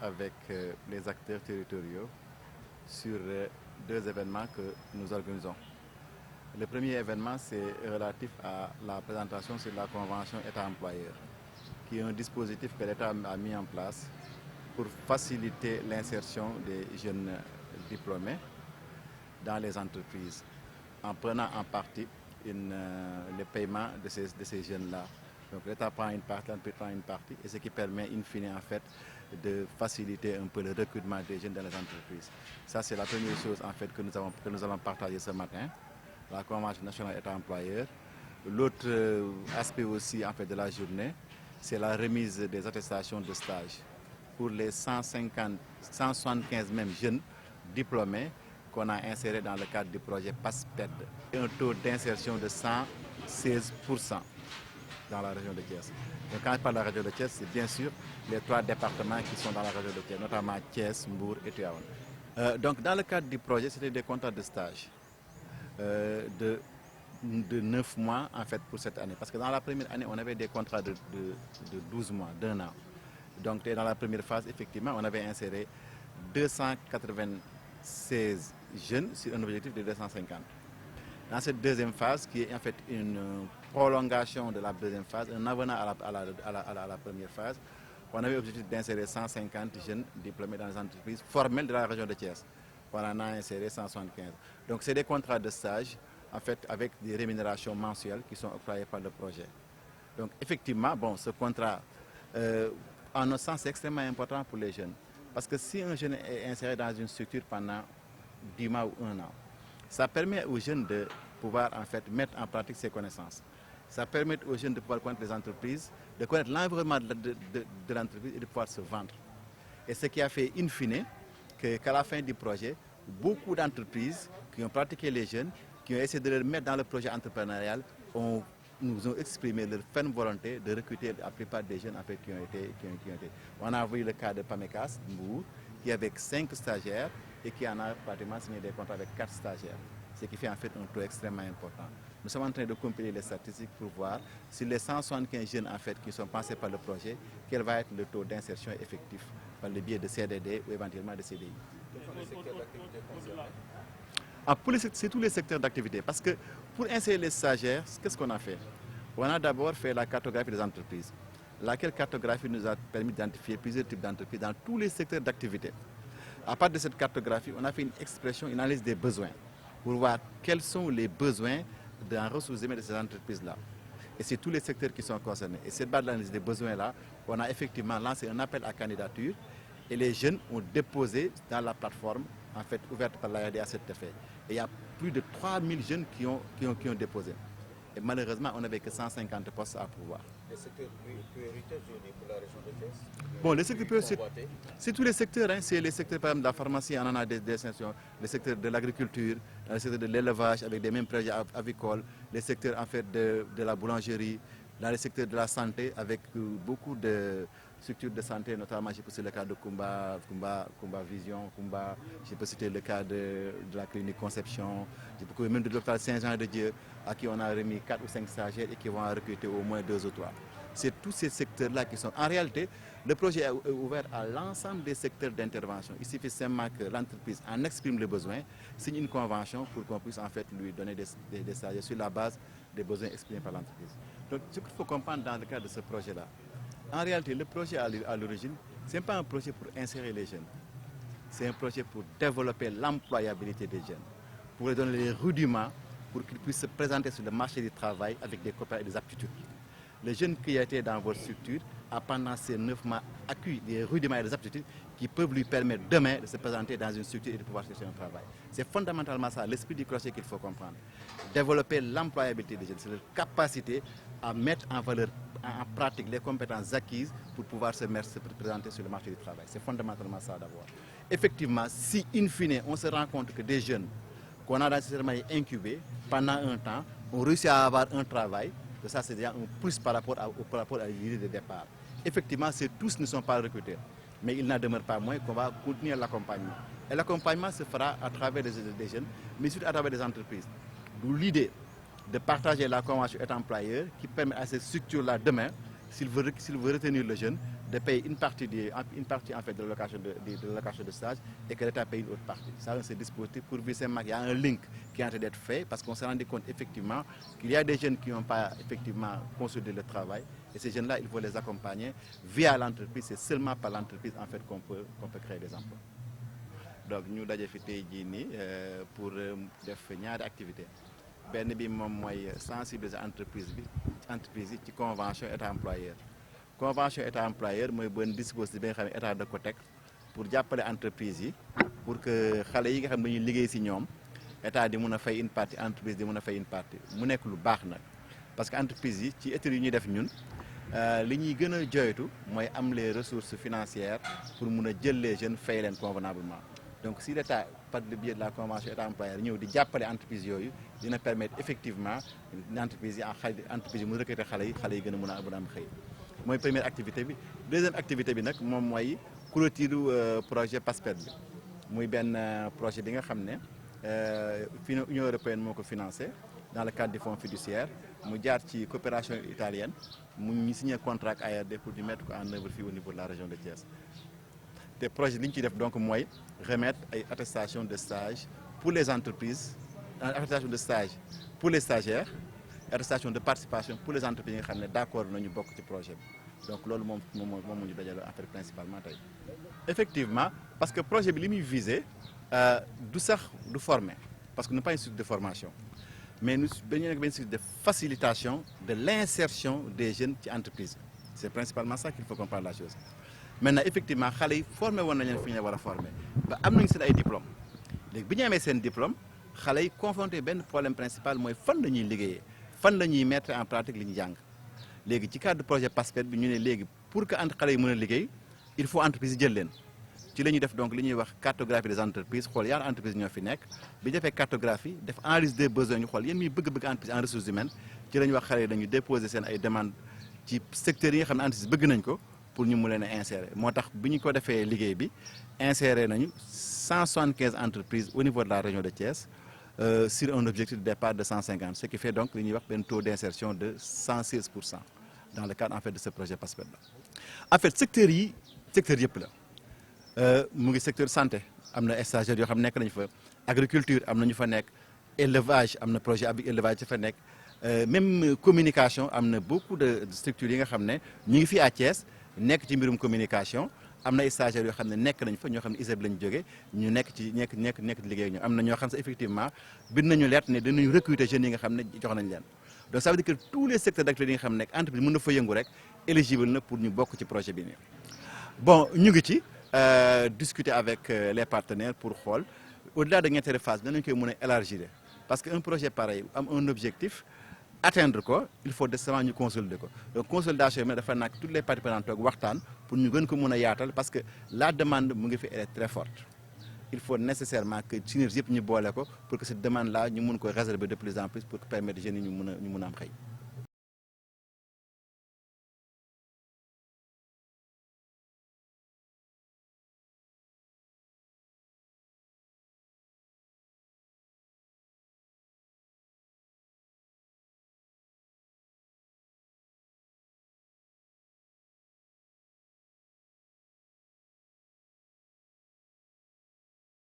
avec les acteurs territoriaux sur deux événements que nous organisons. Le premier événement, c'est relatif à la présentation sur la convention État-employeur, qui est un dispositif que l'État a mis en place pour faciliter l'insertion des jeunes diplômés dans les entreprises, en prenant en partie le paiement de ces jeunes-là. Donc l'État prend une partie, l'entreprise prend une partie, et ce qui permet in fine en fait de faciliter un peu le recrutement des jeunes dans les entreprises. Ça, c'est la première chose en fait que nous allons partager ce matin, la Convention nationale État-employeur. L'autre aspect aussi en fait de la journée, c'est la remise des attestations de stage pour les 175 même jeunes diplômés qu'on a insérés dans le cadre du projet PASPED. Un taux d'insertion de 116% dans la région de Thiès. Donc quand je parle de la région de Thiès, c'est bien sûr les 3 départements qui sont dans la région de Thiès, notamment Thiès, Mbour et Tivaouane. Donc dans le cadre du projet, c'était des contrats de stage de 9 mois en fait pour cette année. Parce que dans la première année, on avait des contrats de 12 mois, d'1 an. Donc dans la première phase, effectivement, on avait inséré 296 jeunes sur un objectif de 250. Dans cette deuxième phase, qui est en fait une prolongation de la deuxième phase, un avenant à la première phase, on avait l'objectif d'insérer 150 jeunes diplômés dans les entreprises formelles de la région de Thiès. On en a inséré 175. Donc c'est des contrats de stage, en fait, avec des rémunérations mensuelles qui sont octroyées par le projet. Donc effectivement, bon, ce contrat, en un sens, c'est extrêmement important pour les jeunes. Parce que si un jeune est inséré dans une structure pendant 10 mois ou 1 an, ça permet aux jeunes de pouvoir en fait mettre en pratique ses connaissances. Ça permet aux jeunes de pouvoir connaître les entreprises, de connaître l'environnement de l'entreprise et de pouvoir se vendre. Et ce qui a fait in fine qu'à la fin du projet, beaucoup d'entreprises qui ont pratiqué les jeunes, qui ont essayé de les mettre dans le projet entrepreneurial, nous ont exprimé leur ferme volonté de recruter la plupart des jeunes en fait, qui ont été. On a vu le cas de Pamecas, Mbour, qui avec 5 stagiaires et qui en a pratiquement signé des contrats avec 4 stagiaires. Ce qui fait en fait un taux extrêmement important. Nous sommes en train de compiler les statistiques pour voir si les 175 jeunes en fait, qui sont passés par le projet, quel va être le taux d'insertion effectif par le biais de CDD ou éventuellement de CDI. Quels sont les secteurs d'activité concernés? C'est tous les secteurs d'activité. Parce que pour insérer les stagiaires, qu'est-ce qu'on a fait? On a d'abord fait la cartographie des entreprises, laquelle cartographie nous a permis d'identifier plusieurs types d'entreprises dans tous les secteurs d'activité. À partir de cette cartographie, on a fait une expression, une analyse des besoins, pour voir quels sont les besoins dans ressources humaines de ces entreprises-là. Et c'est tous les secteurs qui sont concernés. Et cette base de l'analyse des besoins-là, on a effectivement lancé un appel à candidature et les jeunes ont déposé dans la plateforme en fait, ouverte par l'ARD à cet effet. Et il y a plus de 3000 jeunes qui ont déposé. Et malheureusement, on n'avait que 150 postes à pourvoir. Les secteurs prioritaires pour la région de Thiès? Bon, les secteurs prioritaires, c'est tous les secteurs. Hein. C'est les secteurs, par exemple, de la pharmacie, on en a des extensions. Les secteurs de l'agriculture, les secteurs de l'élevage, avec des mêmes projets avicoles. Les secteurs, en fait, de la boulangerie. Dans les secteurs de la santé, avec beaucoup de structures de santé, notamment, je peux citer le cas de Kumba Vision, je peux citer le cas de la clinique Conception, je peux même de l'hôpital Saint-Jean-de-Dieu, à qui on a remis 4 ou 5 stagiaires et qui vont en recruter au moins 2 ou 3. C'est tous ces secteurs-là qui sont... En réalité, le projet est ouvert à l'ensemble des secteurs d'intervention. Il suffit simplement que l'entreprise en exprime le besoin, signe une convention pour qu'on puisse en fait lui donner des stagiaires sur la base des besoins exprimés par l'entreprise. Donc, ce qu'il faut comprendre dans le cadre de ce projet-là, en réalité, le projet à l'origine, ce n'est pas un projet pour insérer les jeunes. C'est un projet pour développer l'employabilité des jeunes, pour leur donner les rudiments pour qu'ils puissent se présenter sur le marché du travail avec des compétences et des aptitudes. Les jeunes qui étaient dans votre structure a pendant ces 9 mois acquis des rudiments et des aptitudes qui peuvent lui permettre demain de se présenter dans une structure et de pouvoir chercher un travail. C'est fondamentalement ça, l'esprit du crochet qu'il faut comprendre. Développer l'employabilité des jeunes, c'est leur capacité à mettre en valeur, en pratique les compétences acquises pour pouvoir se présenter sur le marché du travail. C'est fondamentalement ça d'abord. Effectivement, si in fine on se rend compte que des jeunes qu'on a nécessairement incubés pendant un temps ont réussi à avoir un travail, ça c'est déjà un plus par rapport à l'idée de départ. Effectivement, tous ne sont pas recrutés, mais il n'en demeure pas moins qu'on va continuer l'accompagnement. Et l'accompagnement se fera à travers des jeunes, mais surtout à travers des entreprises. D'où l'idée de partager la convention État-employeur qui permet à ces structures-là demain, s'il veut retenir le jeune, de payer une partie en fait de l'allocation de stage et que l'État paye une autre partie. Ça, c'est dispositif pour Visemak. Il y a un link qui est en train d'être fait parce qu'on s'est rendu compte effectivement qu'il y a des jeunes qui n'ont pas effectivement consolidé le travail et ces jeunes-là, il faut les accompagner via l'entreprise. C'est seulement par l'entreprise en fait qu'on peut créer des emplois. Donc nous avons fait pour def ñaari activité benn bi moom mooy sensibiliser entreprise yi ci convention état employeur. Convention état employeur mooy benn dispositif bi nga xam ne état da ko teg pour jàppale entreprise yi pour que xale yi nga xam ne dañuy liggéey si ñoom état di mun a fay une partie entreprise di mun a fay une partie mu nekk lu baax nag parce que entreprise yi ci études yi ñuy def ñun li ñuy gën a joytu mooy am les ressources financières pour mun a jël les jeunes fay leen convenablement. Donc si l'État, par le biais de la convention état employeur, ñëw di jàppale entreprise yooyu dina permettre effectivement entreprise yi mu recruter xale yi gën a mën a am xëy mooy première activité bi. Deuxième activité bi nag moom mooy clôture projet PASPET bi muy benn projet bi nga xam ne Union européenne moo ko financé dans le cadre du fonds fiduciaire mu jaar ci coopération italienne mu ñu signé contrat ak ARD pour ñu mettre ko en œuvre fii au niveau de la région de Thiès. Le projet li ñu ciy def donc mooy remettre ay attestation de stage pour les entreprises attestation de stage pour les stagiaires attestation de participation pour les entreprises yi nga xam ne d'accord nañu bokk ci projet bi donc loolu moom mu ñu dajale en fait principalement tey. Effectivement parce que projet bi li muy viser du former parce que nous pas un institut de formation mais nous dañu nekk benn institut de facilitation de l'insertion des jeunes ci entreprise c'est principalement ça qu'il faut comprendre la chose. Maintenant effectivement xale yi formé woon nañ leen fi ñu war a formé ba am nañu seen ay diplôme léegi bi ñu amee seen diplôme xale yi confronté benn problème principal mooy fan la ñuy liggéeyee fan la ñuy mettre en pratique li ñu jàng léegi ci cadre projet PASPET bi ñu ne léegi pour que xale yi mën a liggéey il faut entreprise yi jël leen ci la ñuy def donc li ñuy wax cartographie des entreprises xool yan entreprise ñoo fi nekk bi defee cartographie def analyse des besoins ñu xool yéen muy bëgg entreprise en ressources humaines ci la ñuy wax xale yi dañuy déposer seen ay demandes ci secteurs yi nga xam ne entreprise bëgg nañ ko pour ñu mu leen a insérer moo tax bi ñu ko defee liggéey bi insérer nañu 175 entreprises au niveau de la région de Thiès sur un objectif de départ de 150 ce qui fait donc li ñuy wax benn taux d'insertion de 116% dans le cadre en fait de ce projet PASPET là. En fait secteur yëpp la mu ngi secteur santé am na stagiaires yoo xam nekk nañu fa agriculture am na ñu fa nekk élevage am na projet ab élevage ci fa nekk même communication am na beaucoup de structures yi nga xam ne ñu ngi fii à Thiès nekk ci mbirum communication am na ay stagiaires yoo xam ne nekk nañ fa ñoo xam ne ISEP lañ jógee ñu nekk ci liggéey ak ñoom am na ñoo xam ne effectivement bind nañu lettre ne dinañu recruter jeunes yi nga xam ne jox nañ leen donc ça veut dire que tous les secteurs d'activité yi nga xam ne entreprise mën na fa yëngu rek éligible na pour ñu bokk ci projet bi nii. Bon ñu ngi ci discuter avec les partenaires pour xool au-delà de ñetteelu phase bi danañ koy mën a élargir parce que un projet pareil am un objectif atteindre ko il faut nécessairement ñu consolider ko donc consolidation bi dafa nag toutes les parties prenantes toog waxtaan pour ñu gën ko mën a yaatal parce que la demande mu ngi fi elle est très forte il faut nécessairement que synergie yëpp ñu boole ko pour que cette demande là ñu mun ko réserver de plus en plus pour permettre jeunes yi ñu mun a am xëy.